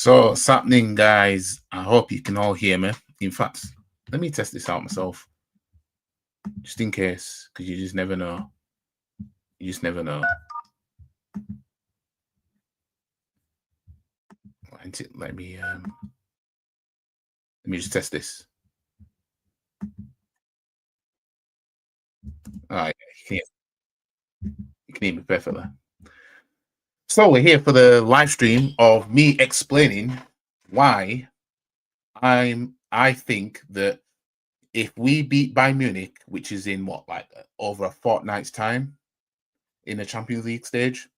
So, what's happening, guys? I hope you can all hear me. In fact, let me test this out myself, just in case, because you just never know. You just never know. Let me just test this. All right, you can hear me perfectly. So we're here for the live stream of me explaining why I think that if we beat Bayern Munich, which is in over a fortnight's time in the Champions League stage,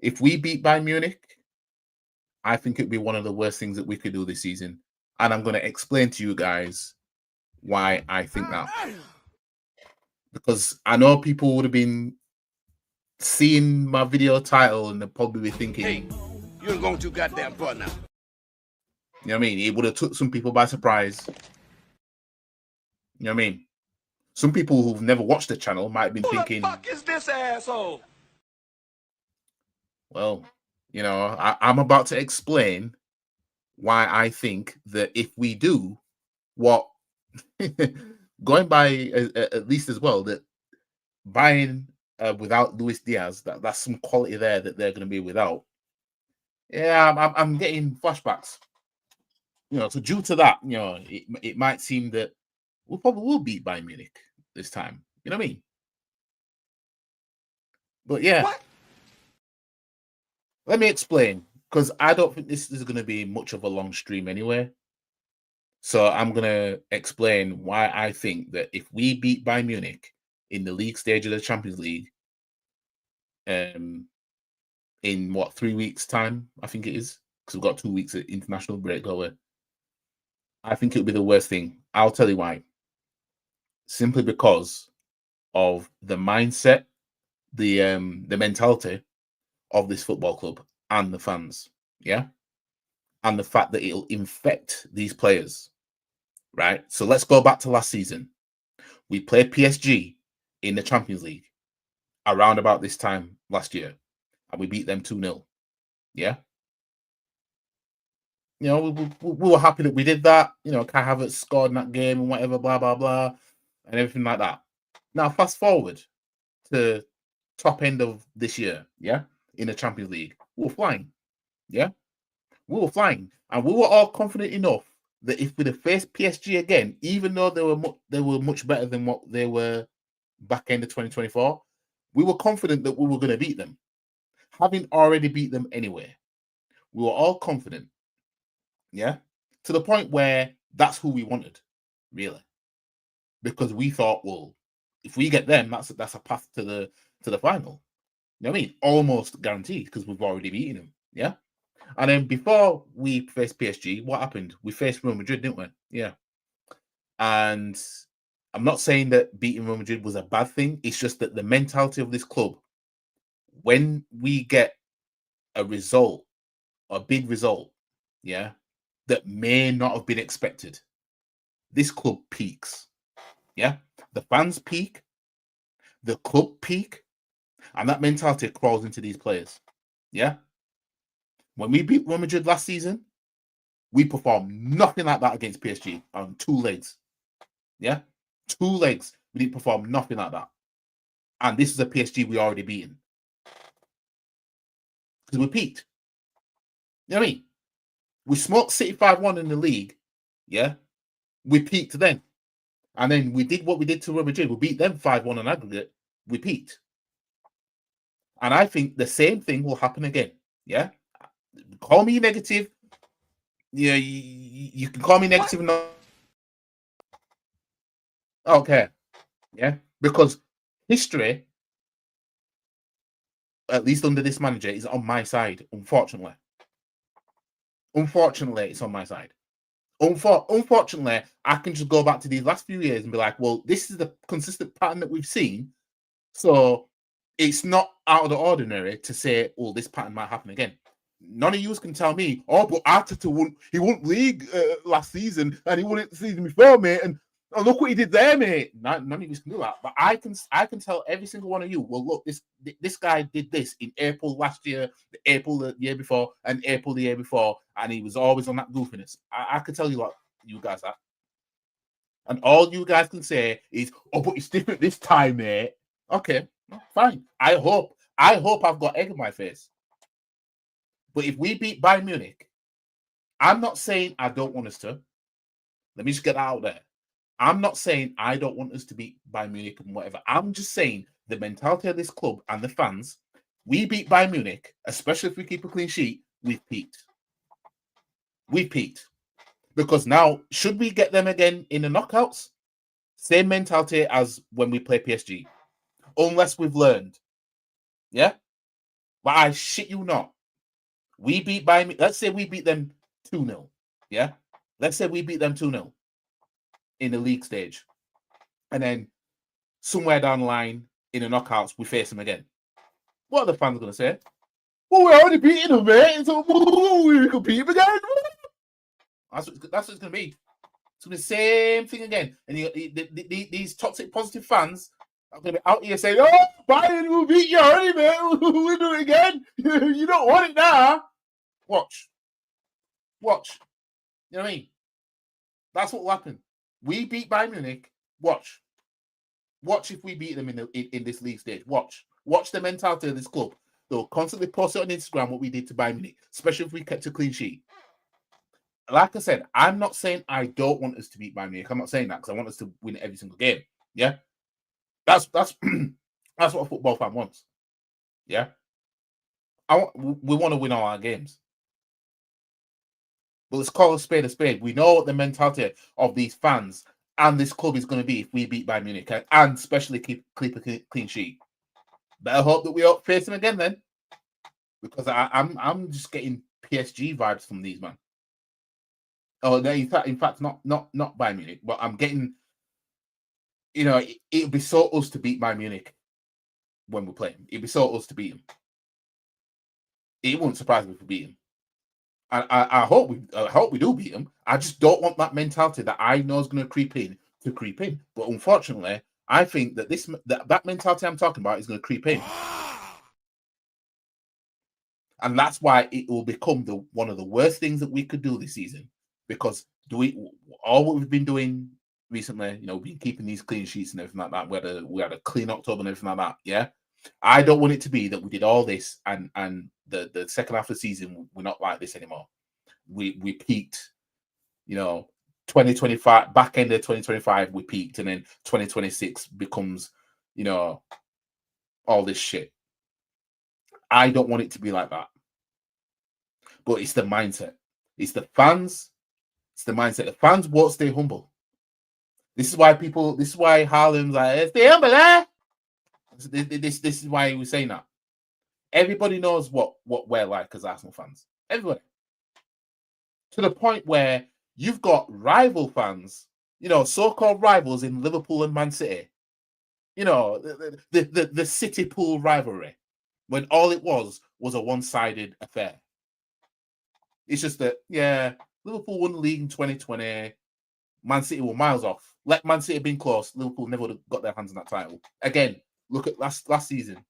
if we beat Bayern Munich, I think it'd be one of the worst things that we could do this season. And I'm going to explain to you guys why I think that. Because I know people would have been seeing my video title and they'd probably be thinking, hey, you ain't going too goddamn far now. You know what I mean? It would have took some people by surprise. You know what I mean? Some people who've never watched the channel might have been thinking, who the fuck is this asshole? Well, you know, I'm about to explain why I think that if we do what, going by at least as well, that Bayern without Luis Diaz, that's some quality there that they're going to be without. Yeah, I'm getting flashbacks. You know, so due to that, you know, it might seem that we probably will beat Bayern Munich this time. You know what I mean? But yeah. What? Let me explain, because I don't think this is going to be much of a long stream anyway. So I'm going to explain why I think that if we beat Bayern Munich in the league stage of the Champions League, in 3 weeks' time, I think it is, because we've got 2 weeks of international break over. I think it'll be the worst thing. I'll tell you why. Simply because of the mindset, the mentality of this football club and the fans, yeah, and the fact that it'll infect these players, right? So let's go back to last season. We played PSG in the Champions League around about this time last year, and we beat them 2-0, yeah. You know, we were happy that we did that. You know, Kai Havertz scored in that game and whatever, blah, blah, blah, and everything like that. Now, fast forward to top end of this year, yeah, in the Champions League. We were flying, yeah? We were flying. And we were all confident enough that if we'd have faced PSG again, even though they were much better than what they were back end of 2024, we were confident that we were going to beat them. Having already beat them anyway, we were all confident. Yeah, to the point where that's who we wanted, really, because we thought, well, if we get them, that's a path to the final. You know what I mean? Almost guaranteed, because we've already beaten them. Yeah, and then before we faced PSG, what happened? We faced Real Madrid, didn't we? Yeah, and I'm not saying that beating Real Madrid was a bad thing. It's just that the mentality of this club, when we get a result, a big result, yeah, that may not have been expected, this club peaks. Yeah, the fans peak, the club peak, and that mentality crawls into these players. Yeah, when we beat Real Madrid last season, we performed nothing like that against PSG on 2 legs. Yeah, 2 legs. We didn't perform nothing like that, and this is a PSG we already beaten because we peaked. You know what I mean? We smoked City 5-1 in the league. Yeah, we peaked then. And then we did what we did to Real Madrid. We beat them 5-1 on aggregate. We peaked. And I think the same thing will happen again. Yeah? Call me negative. Yeah, you can call me negative. No. Okay. Yeah? Because history, at least under this manager, is on my side, unfortunately. Unfortunately, it's on my side. Unfortunately, I can just go back to these last few years and be like, well, this is the consistent pattern that we've seen. So it's not out of the ordinary to say, well, this pattern might happen again. None of you can tell me, oh, but Arteta won league last season and he won it the season before, mate. And Oh, look what he did there, mate. None of you can do that. But I can tell every single one of you, well, look, this guy did this in April last year, April the year before, and April the year before, and he was always on that goofiness. I can tell you what you guys are. And all you guys can say is, oh, but it's different this time, mate. Okay, fine. I hope I've got egg in my face. But if we beat Bayern Munich, I'm not saying I don't want us to. Let me just get that out there. I'm not saying I don't want us to beat Bayern Munich and whatever. I'm just saying the mentality of this club and the fans, we beat Bayern Munich, especially if we keep a clean sheet, we've peaked. We've peaked. Because now, should we get them again in the knockouts? Same mentality as when we play PSG. Unless we've learned. Yeah? But I shit you not. We beat Bayern, let's say we beat them 2-0. Yeah? Let's say we beat them 2-0 in the league stage. And then somewhere down the line in the knockouts, we face them again. What are the fans going to say? Well, we're already beating them, mate. So we can beat them again. That's what it's going to be. It's going to be the same thing again. And these toxic positive fans are going to be out here saying, oh, Bayern will beat you already, mate. We'll do it again. You don't want it now. Watch. You know what I mean? That's what will happen. We beat Bayern Munich. Watch if we beat them in this league stage. Watch the mentality of this club. They'll constantly post it on Instagram what we did to Bayern Munich, especially if we kept a clean sheet. Like I said, I'm not saying I don't want us to beat Bayern Munich. I'm not saying that because I want us to win every single game. Yeah, that's that's what a football fan wants. Yeah, we want to win all our games. But let's call a spade a spade. We know what the mentality of these fans and this club is going to be if we beat Bayern Munich and especially keep a clean sheet. Better hope that we don't face them again then, because I'm just getting PSG vibes from these man. Oh, in fact, not Bayern Munich, but I'm getting, it'll be so us to beat Bayern Munich when we play him. It'll be so us to beat him. It wouldn't surprise me if we beat him. I hope we do beat him. I just don't want that mentality that I know is going to creep in. But unfortunately, I think that that mentality I'm talking about is going to creep in. And that's why it will become one of the worst things that we could do this season. Because all what we've been doing recently, we've been keeping these clean sheets and everything like that. We had a clean October and everything like that. Yeah. I don't want it to be that we did all this and the second half of the season we're not like this anymore. We peaked, 2025, back end of 2025 we peaked, and then 2026 becomes, all this shit. I don't want it to be like that. But it's the mindset. It's the fans. It's the mindset. The fans won't stay humble. This is why Harlem's like, stay humble, eh? This is why he was saying that. Everybody knows what we're like as Arsenal fans. Everybody. To the point where you've got rival fans, so-called rivals in Liverpool and Man City. The City Pool rivalry, when all it was a one-sided affair. It's just that, Liverpool won the league in 2020. Man City were miles off. Let Man City have been close, Liverpool never would have got their hands on that title. Again, look at last season.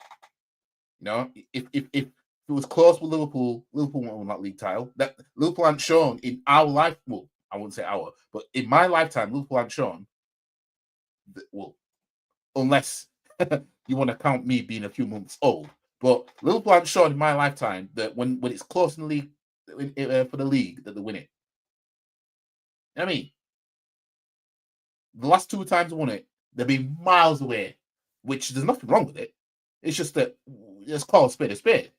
If it was close with Liverpool won't win that league title. That Liverpool hadn't shown in our life. Well, I wouldn't say our, but in my lifetime, Liverpool hadn't shown. Unless you want to count me being a few months old, but Liverpool hadn't shown in my lifetime that when it's close in the league for the league that they win it. I mean, the last 2 times they won it, they've been miles away, which there's nothing wrong with it. It's just that let's call a spade a spade.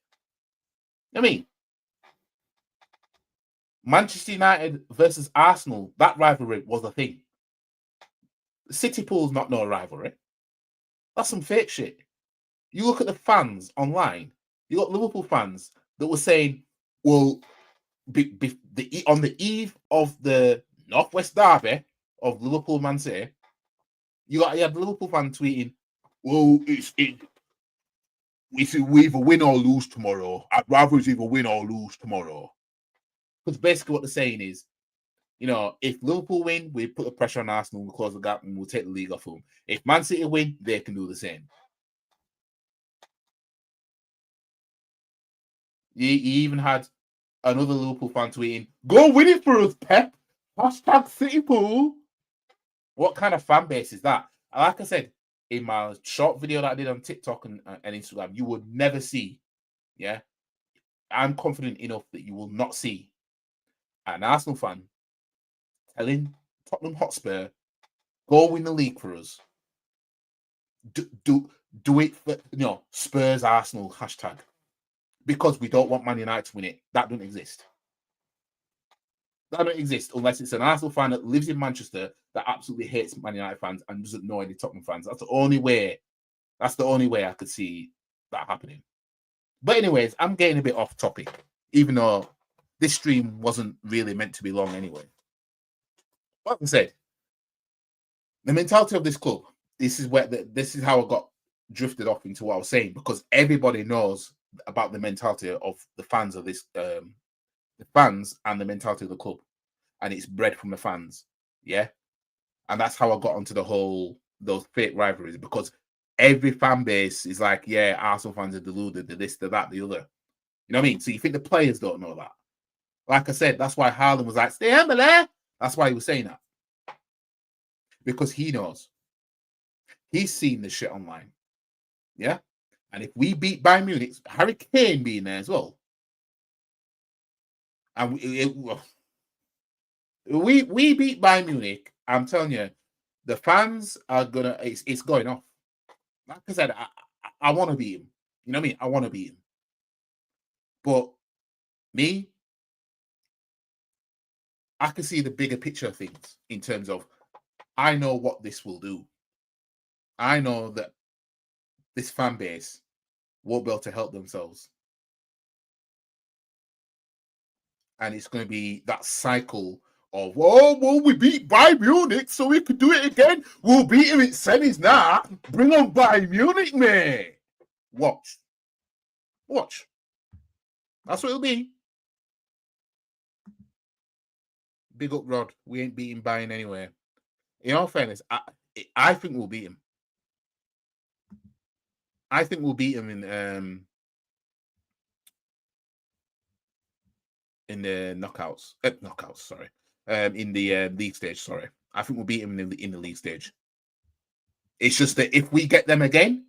I mean, Manchester United versus Arsenal, that rivalry was a thing. City Pool's not no rivalry. That's some fake shit. You look at the fans online, you got Liverpool fans that were saying, well, on the eve of the Northwest Derby of Liverpool Man City, you had the Liverpool fan tweeting, well, we either win or lose tomorrow. I'd rather us either win or lose tomorrow. Because basically what they're saying is, You know, if Liverpool win, we put the pressure on Arsenal, we'll close the gap, and we'll take the league off them. If Man City win, they can do the same. He even had another Liverpool fan tweeting, "Go win it for us, Pep. Hashtag City Pool." What kind of fan base is that? Like I said, in my short video that I did on TikTok and Instagram, you would never see, yeah? I'm confident enough that you will not see an Arsenal fan telling Tottenham Hotspur, go win the league for us. Do it for, Spurs Arsenal hashtag. Because we don't want Man United to win it. That don't exist. That don't exist unless it's an Arsenal fan that lives in Manchester that absolutely hates Man United fans and doesn't know any Tottenham fans. That's the only way. That's the only way I could see that happening. But anyways, I'm getting a bit off topic, even though this stream wasn't really meant to be long anyway. Like I said, the mentality of this club. This is how I got drifted off into what I was saying, because everybody knows about the mentality of the fans of this, the fans and the mentality of the club, and it's bred from the fans, yeah. And that's how I got onto those fake rivalries, because every fan base is like, yeah, Arsenal fans are deluded, the this, the that, the other. You know what I mean? So you think the players don't know that? Like I said, that's why Haaland was like, "Stay humble there." That's why he was saying that, because he knows. He's seen the shit online, yeah. And if we beat Bayern Munich, Harry Kane being there as well, and we beat Bayern Munich, I'm telling you, the fans are gonna. It's going off. Like I said, I want to beat him. You know what I mean? I want to beat him. But me, I can see the bigger picture of things in terms of, I know what this will do. I know that this fan base won't be able to help themselves. And it's going to be that cycle of, oh, well, we beat Bayern Munich, so we could do it again. We'll beat him in semis now. Bring on Bayern Munich, man. Watch. That's what it'll be. Big up, Rod. We ain't beating Bayern anywhere. In all fairness, I think we'll beat him. I think we'll beat him in the knockouts. Sorry. In the league stage. Sorry, I think we'll beat him in the league stage. It's just that if we get them again,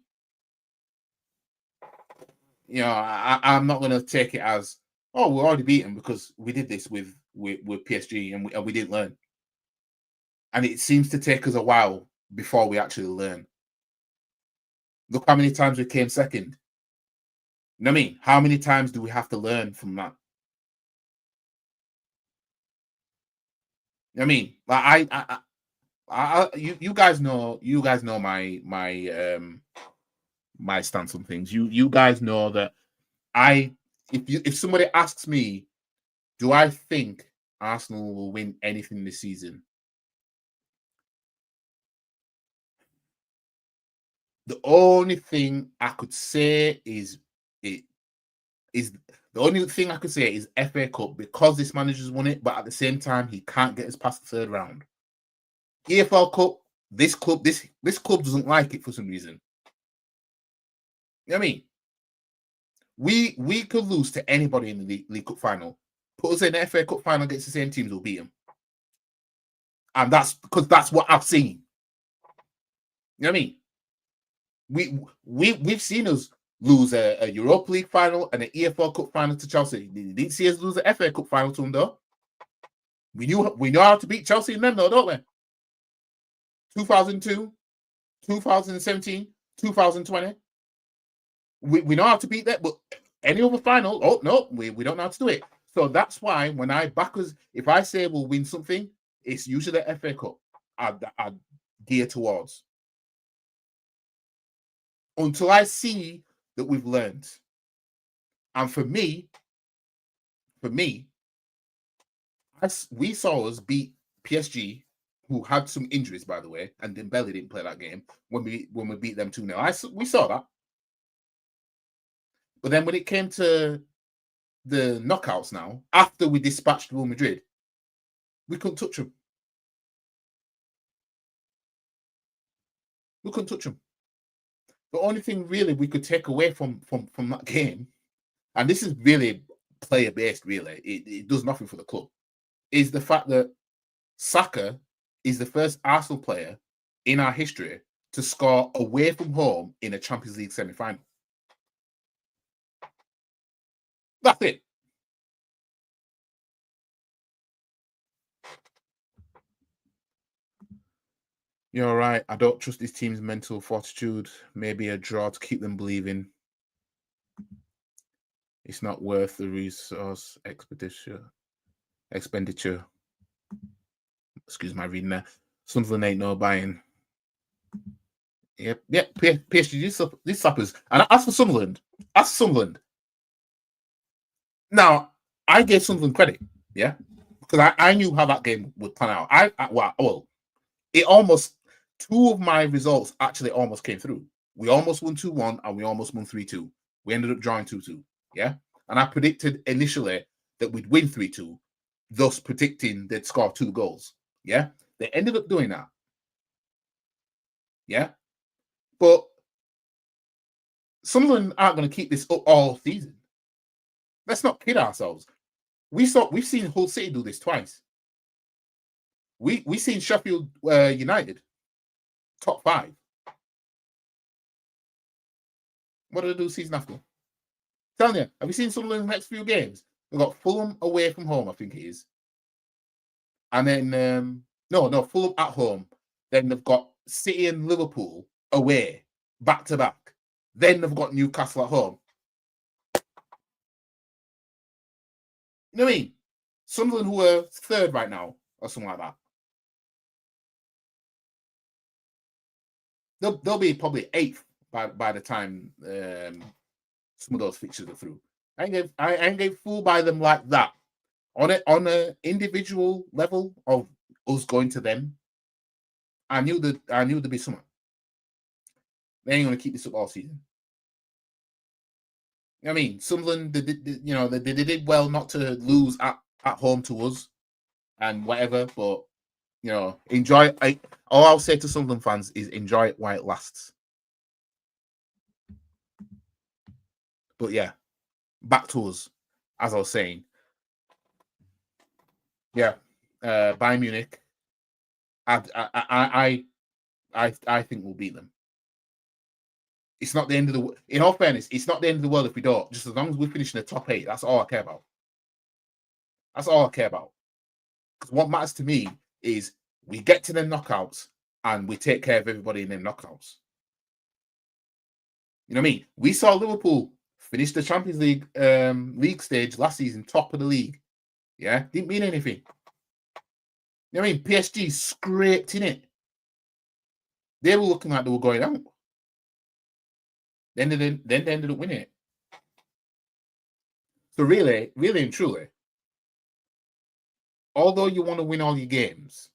I'm not going to take it as, oh, we're already beaten, because we did this with PSG and we didn't learn. And it seems to take us a while before we actually learn. Look how many times we came second. You know what I mean? How many times do we have to learn from that? You know what I mean? Like you guys know my stance on things. You guys know that if somebody asks me, do I think Arsenal will win anything this season? The only thing I could say is the only thing I could say is FA Cup, because this manager's won it, but at the same time he can't get us past the third round. EFL Cup, this club doesn't like it for some reason. You know what I mean? We could lose to anybody in the League Cup final. Put us in the FA Cup final against the same teams, we'll beat them. And that's because that's what I've seen. You know what I mean? We've seen us lose a Europa League final and an EFL Cup final to Chelsea. You didn't see us lose an FA Cup final to them, though. We know how to beat Chelsea in them, though, don't we? 2002, 2017, 2020. We know how to beat that, but any other final, oh no, we don't know how to do it. So that's why when I back us, if I say we'll win something, it's usually the FA Cup I gear towards. Until I see that we've learned. And for me, we saw us beat PSG, who had some injuries, by the way, and Dembele didn't play that game when we beat them 2-0. We saw that. But then when it came to the knockouts now, after we dispatched Real Madrid, We couldn't touch them. We couldn't touch them. The only thing really we could take away from that game, and this is really player based, really, it does nothing for the club, is the fact that Saka is the first Arsenal player in our history to score away from home in a Champions League semi-final. That's it. You're right. I don't trust this team's mental fortitude. Maybe a draw to keep them believing. It's not worth the resource expenditure. Excuse my reading there. Sunderland ain't no Bayern. Yep. PSG, these slappers. And as for Sunderland, now I gave Sunderland credit, yeah, because I knew how that game would pan out. Well, it almost, two of my results actually almost came through. We almost won 2-1 and we almost won 3-2. We ended up drawing 2-2, yeah. And I predicted initially that we'd win 3-2, thus predicting they'd score 2 goals, yeah. They ended up doing that, yeah. But Sunderland aren't going to keep this up all season. Let's not kid ourselves. We've seen Hull City do this twice. We've seen Sheffield United top 5. What did they do season after? Telling you, have you seen Sunderland's next few games? They've got Fulham away from home, I think it is. And then no, Fulham at home. Then they've got City and Liverpool away, back to back. Then they've got Newcastle at home. You know what I mean? Sunderland, who are 3rd right now, or something like that. They'll be probably 8th by the time some of those fixtures are through. I ain't get fooled by them like that. On an individual level of us going to them, I knew there'd be something. They ain't gonna keep this up all season. I mean, Sunderland, they did well not to lose at home to us and whatever, but enjoy. All I'll say to Sunderland fans is enjoy it while it lasts. But yeah, back to us, as I was saying. Yeah, Bayern Munich. I think we'll beat them. It's not the end of the world. In all fairness, it's not the end of the world if we don't. Just as long as we finish in the top 8, that's all I care about. That's all I care about. Because what matters to me is we get to the knockouts and we take care of everybody in the knockouts. You know what I mean? We saw Liverpool finish the Champions League league stage last season, top of the league. Yeah, didn't mean anything. You know what I mean? PSG scraped in it. They were looking like they were going out. Then they ended up winning it. So really, really and truly, although you want to win all your games,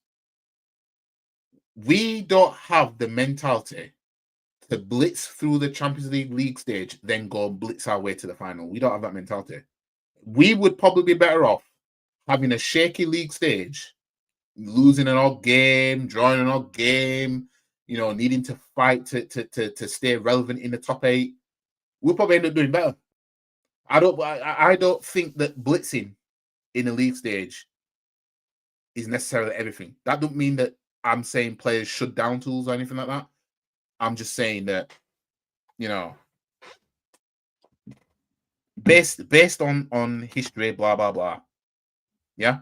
we don't have the mentality to blitz through the Champions League stage, then go blitz our way to the final. We don't have that mentality. We would probably be better off having a shaky league stage, losing an odd game, drawing an odd game, needing to fight to stay relevant in the top 8. We'll probably end up doing better. I don't think that blitzing in the league stage is necessarily everything. That don't mean that I'm saying players should down tools or anything like that. I'm just saying that, based on history, blah blah blah. Yeah.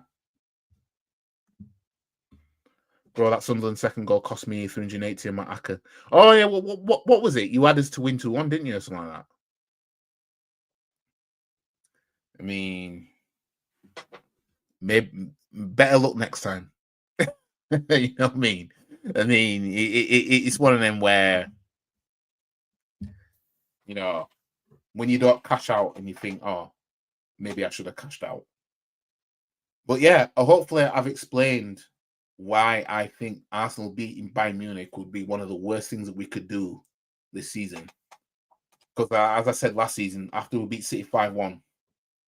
Bro, that Sunderland second goal cost me 380 on my Aka. Oh yeah, what was it? You had us to win 2-1, didn't you, or something like that? I mean, maybe better luck next time. You know what I mean? I mean, it's one of them where, when you don't cash out and you think, oh, maybe I should have cashed out. But yeah, hopefully I've explained why I think Arsenal beating Bayern Munich would be one of the worst things that we could do this season. Because as I said last season, after we beat City 5-1,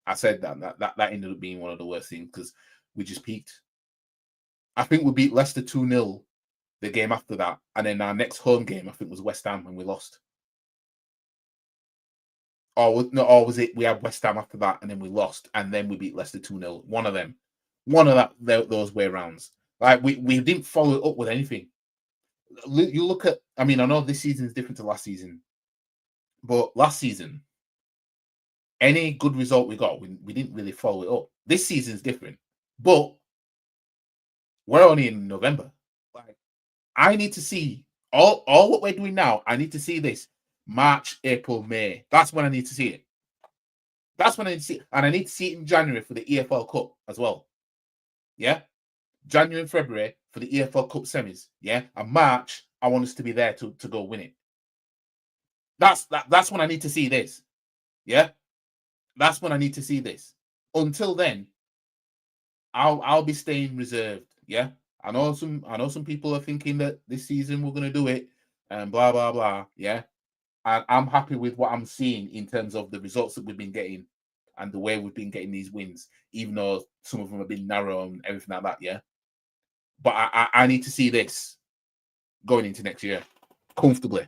I said that ended up being one of the worst things because we just peaked. I think we beat Leicester 2-0 the game after that. And then our next home game, I think, was West Ham, and we lost. Or was it we had West Ham after that, and then we lost, and then we beat Leicester 2-0? One of them. One of those way rounds. Like, we didn't follow it up with anything. You look at, I mean, I know this season is different to last season, but last season, any good result we got, we didn't really follow it up. This season's different, but we're only in November. Like, I need to see all what we're doing now. I need to see this March, April, May. That's when I need to see it. That's when I need to see it. And I need to see it in January for the EFL Cup as well. Yeah? January and February for the EFL Cup semis. Yeah? And March, I want us to be there to go win it. That's when I need to see this. Yeah? That's when I need to see this. Until then, I'll be staying reserved. Yeah? I know some people are thinking that this season we're gonna do it and blah blah blah. Yeah. And I'm happy with what I'm seeing in terms of the results that we've been getting and the way we've been getting these wins, even though some of them have been narrow and everything like that. Yeah. But I need to see this going into next year comfortably.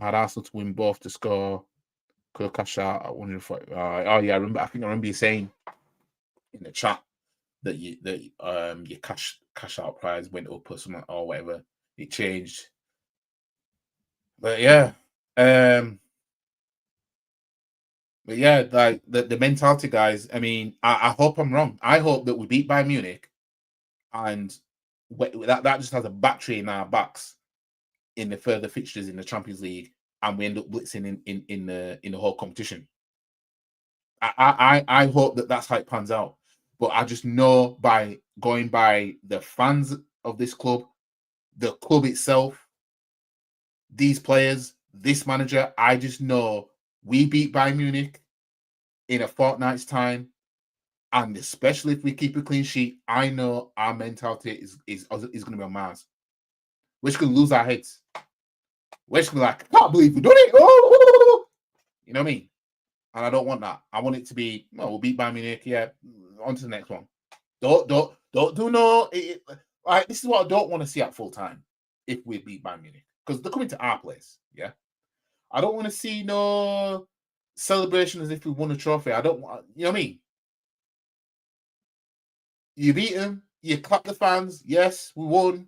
I had Arsenal to win both to score. Could have cashed out. I wonder if I remember you saying in the chat that your cash out prize went up or something or whatever. It changed. But yeah. Like the mentality, guys. I mean, I hope I'm wrong. I hope that we beat Bayern Munich, and that just has a battery in our backs in the further fixtures in the Champions League, and we end up blitzing in the whole competition. I hope that's how it pans out. But I just know by going by the fans of this club, the club itself, these players, this manager, I just know we beat Bayern Munich in a fortnight's time. And especially if we keep a clean sheet, I know our mentality is going to be on Mars. We're just going to lose our heads. We're just going to be like, I can't believe we done it. Oh! You know what I mean? And I don't want that. I want it to be, we'll beat Bayern Munich. Yeah, on to the next one. Don't do no. Like, this is what I don't want to see at full time if we beat Bayern Munich, because they're coming to our place. Yeah, I don't want to see no celebration as if we won a trophy. I don't want, you know what I mean? You beat them, you clap the fans. Yes, we won.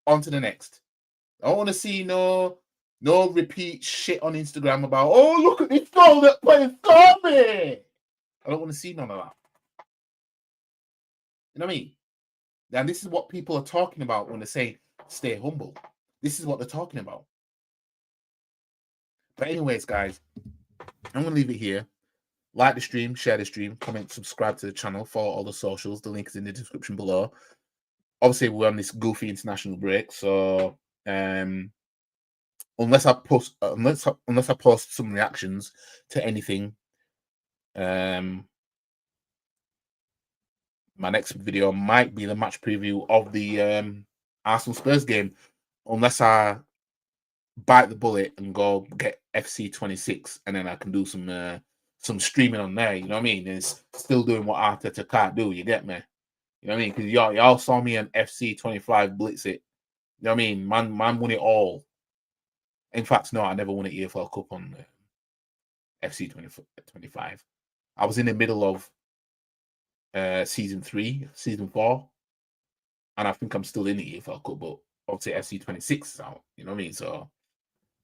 On to the next. I don't want to see no repeat shit on Instagram about, oh, look at this goal that player scored me. I don't want to see none of that. You know what I mean? And this is what people are talking about when they say stay humble. This is what they're talking about. But anyways, guys, I'm going to leave it here. Like the stream, share the stream, comment, subscribe to the channel, follow all the socials. The link is in the description below. Obviously, we're on this goofy international break, so unless I post some reactions to anything, my next video might be the match preview of the Arsenal Spurs game, unless I bite the bullet and go get FC 26, and then I can do some streaming on there. You know what I mean? It's still doing what Arteta can't do. You get me? You know what I mean? Because y'all saw me on FC 25 blitz it. You know what I mean? Man won it all. In fact, no, I never won an EFL Cup on FC 25. I was in the middle of season 4, and I think I'm still in the EFL Cup, but obviously FC 26 is out. You know what I mean? So,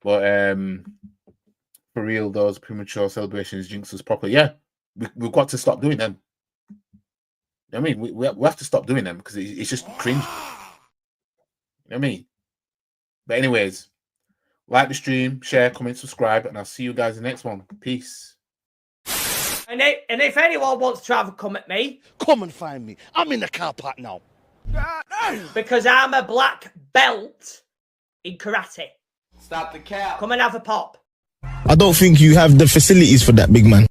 but for real, those premature celebrations jinx us properly. Yeah, we've got to stop doing them. You know what I mean? We have to stop doing them because it's just cringe. You know what I mean? But anyways, like the stream, share, comment, subscribe, and I'll see you guys in the next one. Peace. And if anyone wants to have a come at me, Come and find me. I'm in the car park now. because I'm a black belt in karate, Stop the cap. come and have a pop. I don't think you have the facilities for that, big man.